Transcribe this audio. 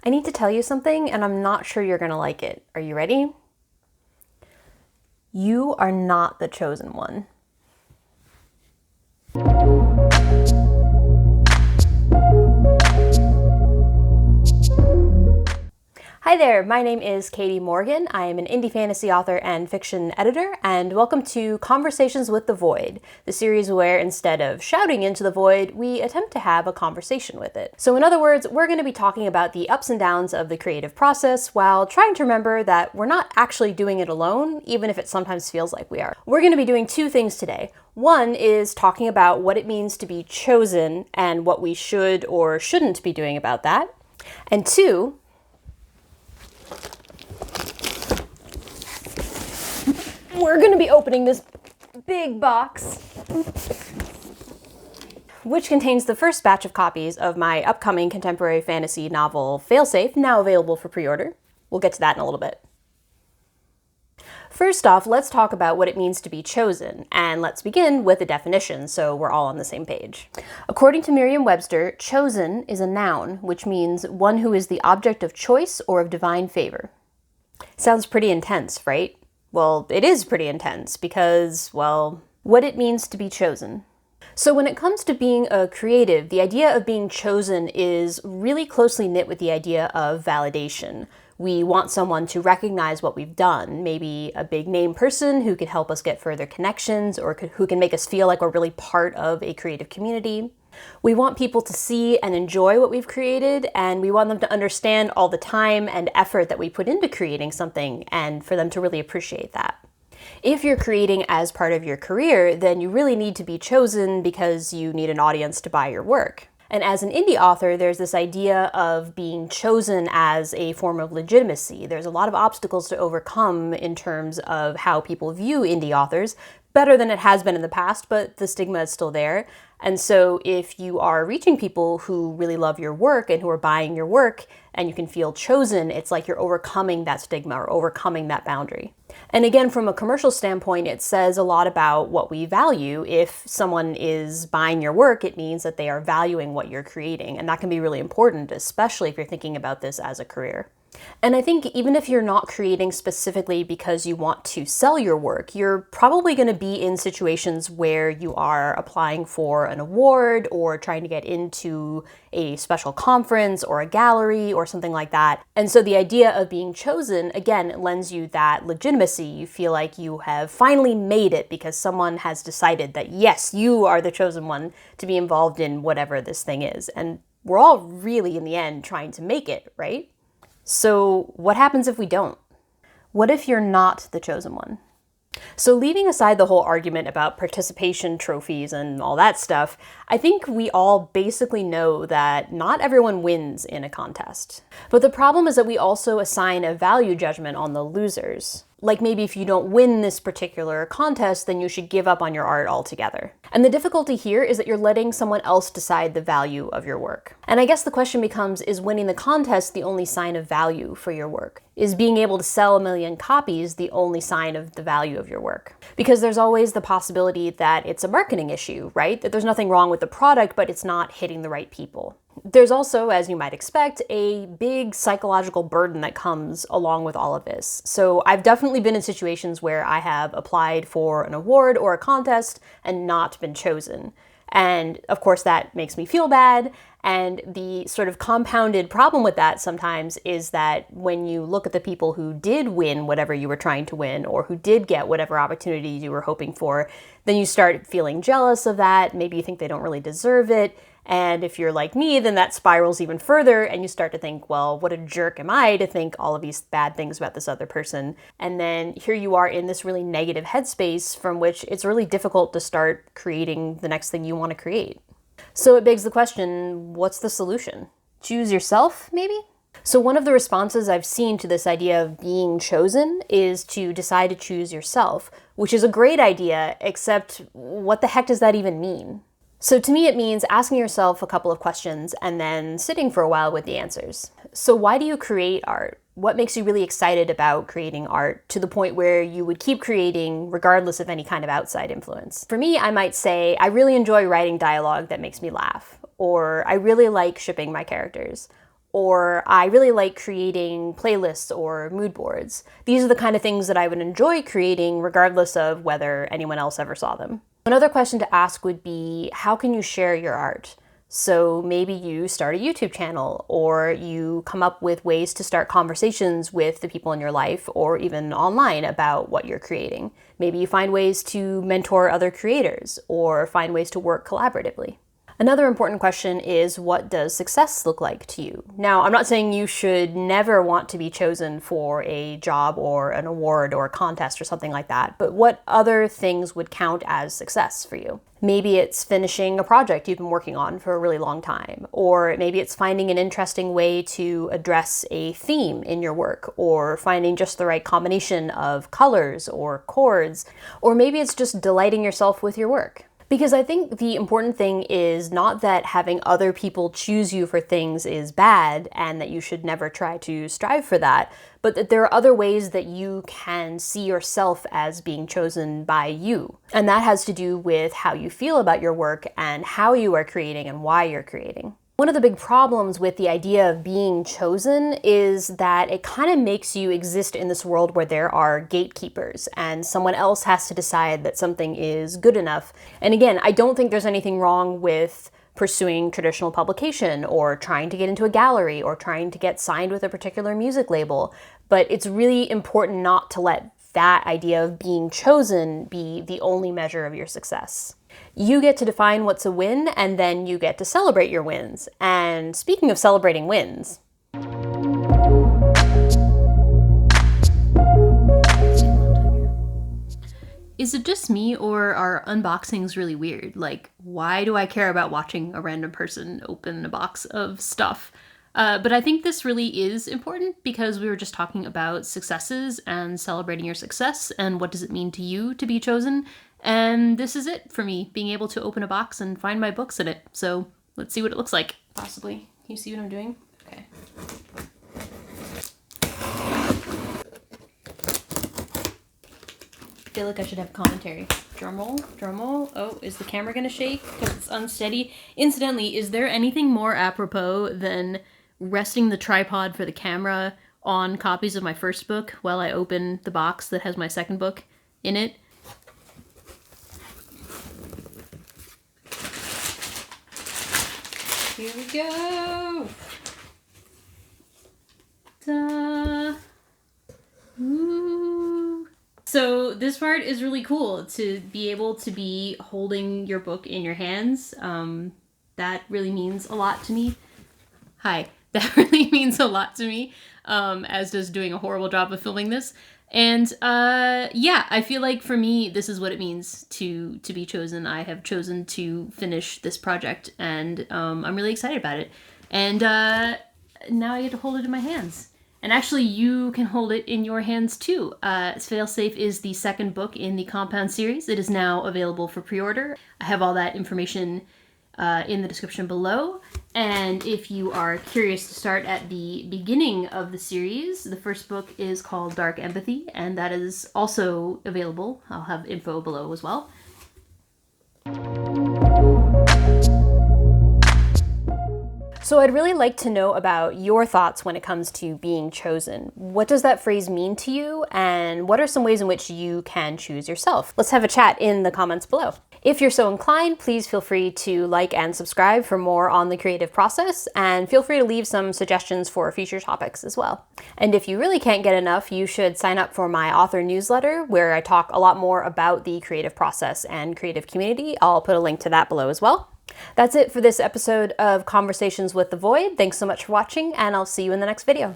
I need to tell you something, and I'm not sure you're gonna like it. Are you ready? You are not the chosen one. Hi there, my name is Katie Morgan. I am an indie fantasy author and fiction editor, and welcome to Conversations with the Void, the series where instead of shouting into the void, we attempt to have a conversation with it. So in other words, we're going to be talking about the ups and downs of the creative process while trying to remember that we're not actually doing it alone, even if it sometimes feels like we are. We're going to be doing two things today. One is talking about what it means to be chosen and what we should or shouldn't be doing about that. And two, we're going to be opening this big box, which contains the first batch of copies of my upcoming contemporary fantasy novel, Failsafe, now available for pre-order. We'll get to that in a little bit. First off, let's talk about what it means to be chosen, and let's begin with a definition so we're all on the same page. According to Merriam-Webster, chosen is a noun, which means one who is the object of choice or of divine favor. Sounds pretty intense, right? Well, it is pretty intense because, well, what it means to be chosen. So when it comes to being a creative, the idea of being chosen is really closely knit with the idea of validation. We want someone to recognize what we've done, maybe a big name person who could help us get further connections or who can make us feel like we're really part of a creative community. We want people to see and enjoy what we've created, and we want them to understand all the time and effort that we put into creating something and for them to really appreciate that. If you're creating as part of your career, then you really need to be chosen because you need an audience to buy your work. And as an indie author, there's this idea of being chosen as a form of legitimacy. There's a lot of obstacles to overcome in terms of how people view indie authors, better than it has been in the past, but the stigma is still there. And so if you are reaching people who really love your work and who are buying your work and you can feel chosen, it's like you're overcoming that stigma or overcoming that boundary. And again, from a commercial standpoint, it says a lot about what we value. If someone is buying your work, it means that they are valuing what you're creating. And that can be really important, especially if you're thinking about this as a career. And I think even if you're not creating specifically because you want to sell your work, you're probably going to be in situations where you are applying for an award or trying to get into a special conference or a gallery or something like that. And so the idea of being chosen, again, lends you that legitimacy. You feel like you have finally made it because someone has decided that, yes, you are the chosen one to be involved in whatever this thing is. And we're all really, in the end, trying to make it, right? So what happens if we don't? What if you're not the chosen one? So leaving aside the whole argument about participation trophies and all that stuff, I think we all basically know that not everyone wins in a contest. But the problem is that we also assign a value judgment on the losers. Like maybe if you don't win this particular contest, then you should give up on your art altogether. And the difficulty here is that you're letting someone else decide the value of your work. And I guess the question becomes, is winning the contest the only sign of value for your work? Is being able to sell 1 million copies the only sign of the value of your work? Because there's always the possibility that it's a marketing issue, right? That there's nothing wrong with the product, but it's not hitting the right people. There's also, as you might expect, a big psychological burden that comes along with all of this. So I've definitely been in situations where I have applied for an award or a contest and not been chosen. And of course that makes me feel bad. And the sort of compounded problem with that sometimes is that when you look at the people who did win whatever you were trying to win or who did get whatever opportunities you were hoping for, then you start feeling jealous of that. Maybe you think they don't really deserve it. And if you're like me, then that spirals even further and you start to think, well, what a jerk am I to think all of these bad things about this other person? And then here you are in this really negative headspace from which it's really difficult to start creating the next thing you want to create. So it begs the question, what's the solution? Choose yourself, maybe? So one of the responses I've seen to this idea of being chosen is to decide to choose yourself, which is a great idea, except what the heck does that even mean? So to me, it means asking yourself a couple of questions and then sitting for a while with the answers. So why do you create art? What makes you really excited about creating art to the point where you would keep creating regardless of any kind of outside influence? For me, I might say, I really enjoy writing dialogue that makes me laugh, or I really like shipping my characters, or I really like creating playlists or mood boards. These are the kind of things that I would enjoy creating regardless of whether anyone else ever saw them. Another question to ask would be, how can you share your art? So maybe you start a YouTube channel, or you come up with ways to start conversations with the people in your life or even online about what you're creating. Maybe you find ways to mentor other creators or find ways to work collaboratively. Another important question is, what does success look like to you? Now, I'm not saying you should never want to be chosen for a job or an award or a contest or something like that, but what other things would count as success for you? Maybe it's finishing a project you've been working on for a really long time, or maybe it's finding an interesting way to address a theme in your work, or finding just the right combination of colors or chords, or maybe it's just delighting yourself with your work. Because I think the important thing is not that having other people choose you for things is bad and that you should never try to strive for that, but that there are other ways that you can see yourself as being chosen by you. And that has to do with how you feel about your work and how you are creating and why you're creating. One of the big problems with the idea of being chosen is that it kind of makes you exist in this world where there are gatekeepers and someone else has to decide that something is good enough. And again, I don't think there's anything wrong with pursuing traditional publication or trying to get into a gallery or trying to get signed with a particular music label, but it's really important not to let that idea of being chosen be the only measure of your success. You get to define what's a win, and then you get to celebrate your wins. And speaking of celebrating wins, is it just me, or are unboxings really weird? Like, why do I care about watching a random person open a box of stuff? But I think this really is important because we were just talking about successes and celebrating your success and what does it mean to you to be chosen. And this is it for me, being able to open a box and find my books in it. So let's see what it looks like. Possibly. Can you see what I'm doing? Okay. I feel like I should have commentary. Drumroll, drumroll. Oh, is the camera gonna shake because it's unsteady? Incidentally, is there anything more apropos than resting the tripod for the camera on copies of my first book while I open the box that has my second book in it? Here we go! Ta! Ooh! So this part is really cool, to be able to be holding your book in your hands. That really means a lot to me. Hi. That really means a lot to me, as does doing a horrible job of filming this. And yeah, I feel like for me, this is what it means to be chosen. I have chosen to finish this project, and I'm really excited about it. And now I get to hold it in my hands. And actually, you can hold it in your hands too. Failsafe is the second book in the Compound series. It is now available for pre-order. I have all that information in the description below. And if you are curious to start at the beginning of the series, the first book is called Dark Empathy, and that is also available. I'll have info below as well. So I'd really like to know about your thoughts when it comes to being chosen. What does that phrase mean to you, and what are some ways in which you can choose yourself? Let's have a chat in the comments below. If you're so inclined, please feel free to like and subscribe for more on the creative process, and feel free to leave some suggestions for future topics as well. And if you really can't get enough, you should sign up for my author newsletter, where I talk a lot more about the creative process and creative community. I'll put a link to that below as well. That's it for this episode of Conversations with the Void. Thanks so much for watching, and I'll see you in the next video.